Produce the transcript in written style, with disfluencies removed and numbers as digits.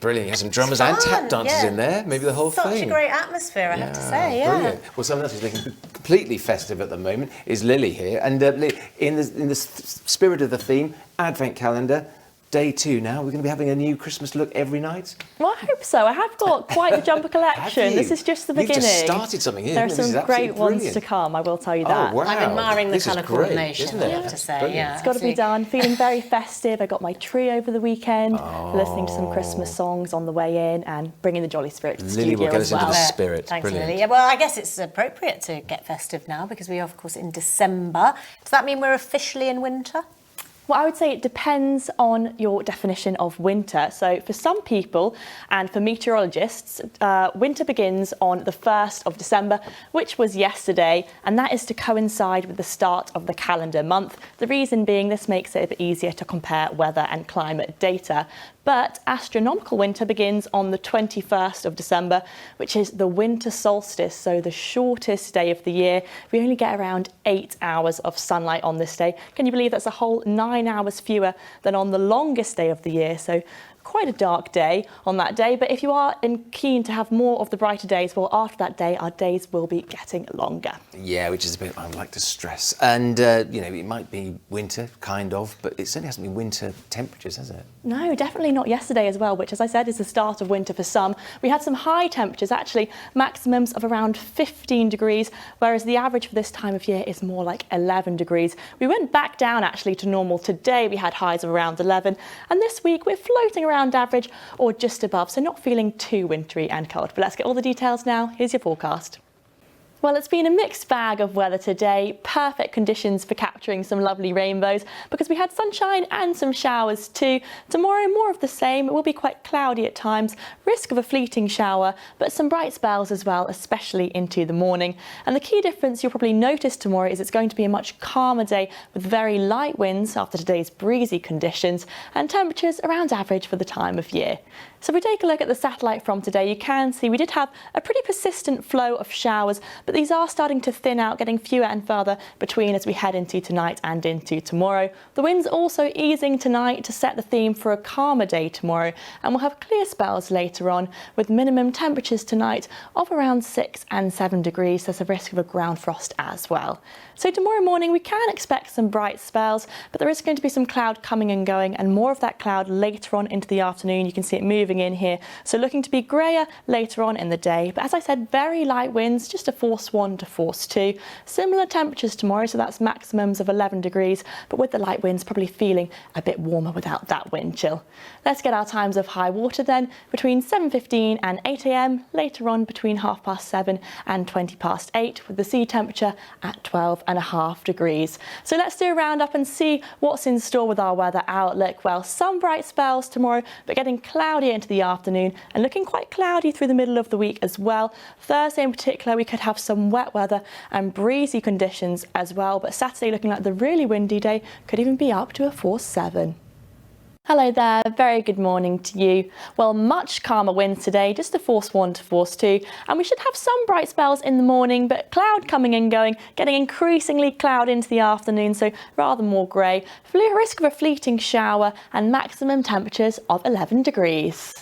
Brilliant. You have some drummers and tap dancers in there. Maybe the whole thing. Such a great atmosphere, I have to say. Yeah. Brilliant. Well, someone else who's looking completely festive at the moment is Lily here. And in the spirit of the theme, Advent calendar, day 2 now. We're going to be having a new Christmas look every night. Well, I hope so. I have got quite the jumper collection. This is just the beginning. You've just started something here. There are some great ones to come, I will tell you that. Oh, wow. I'm admiring the colour coordination, isn't it? I have to say. Brilliant. Yeah, it's got to be done. Feeling very festive. I got my tree over the weekend, listening to some Christmas songs on the way in and bringing the jolly spirit to the Lily studio will get as us into well. the spirit. Thanks, Brilliant. Lily. Yeah, well, I guess it's appropriate to get festive now because we are, of course, in December. Does that mean we're officially in winter? Well, I would say it depends on your definition of winter. So for some people and for meteorologists, winter begins on the 1st of December, which was yesterday, and that is to coincide with the start of the calendar month. The reason being this makes it a bit easier to compare weather and climate data. But astronomical winter begins on the 21st of December, which is the winter solstice, so the shortest day of the year. We only get around 8 hours of sunlight on this day. Can you believe that's a whole 9 hours fewer than on the longest day of the year? So quite a dark day on that day, but if you are keen to have more of the brighter days, well, after that day, our days will be getting longer. Yeah, which is a bit I would like to stress. And, you know, it might be winter, kind of, but it certainly hasn't been winter temperatures, has it? No, definitely not yesterday as well, which, as I said, is the start of winter for some. We had some high temperatures, actually, maximums of around 15 degrees, whereas the average for this time of year is more like 11 degrees. We went back down, actually, to normal today. We had highs of around 11, and this week we're floating around average or just above, so not feeling too wintry and cold. But let's get all the details now. Here's your forecast. Well, it's been a mixed bag of weather today. Perfect conditions for capturing some lovely rainbows because we had sunshine and some showers too. Tomorrow, more of the same. It will be quite cloudy at times, risk of a fleeting shower, but some bright spells as well, especially into the morning. And the key difference you'll probably notice tomorrow is it's going to be a much calmer day with very light winds after today's breezy conditions and temperatures around average for the time of year. So if we take a look at the satellite from today, you can see we did have a pretty persistent flow of showers, but these are starting to thin out, getting fewer and further between as we head into tonight and into tomorrow. The winds also easing tonight to set the theme for a calmer day tomorrow, and we'll have clear spells later on with minimum temperatures tonight of around 6 and 7 degrees. There's a risk of a ground frost as well. So tomorrow morning we can expect some bright spells, but there is going to be some cloud coming and going, and more of that cloud later on into the afternoon. You can see it moving in here, so looking to be grayer later on in the day. But as I said, very light winds, just a force 1 to force 2. Similar temperatures tomorrow, so that's maximums of 11 degrees, but with the light winds probably feeling a bit warmer without that wind chill. Let's get our times of high water then, between 7:15 and 8 a.m, later on between 7:30 and 8:20, with the sea temperature at 12.5 degrees. So let's do a roundup and see what's in store with our weather outlook. Well, some bright spells tomorrow, but getting cloudier into the afternoon and looking quite cloudy through the middle of the week as well. Thursday in particular, we could have some wet weather and breezy conditions as well, but Saturday looking like the really windy day, could even be up to a force 7. Hello there, very good morning to you. Well, much calmer winds today, just a force 1 to force 2, and we should have some bright spells in the morning, but cloud coming and going, getting increasingly cloud into the afternoon, so rather more grey. Risk of a fleeting shower and maximum temperatures of 11 degrees.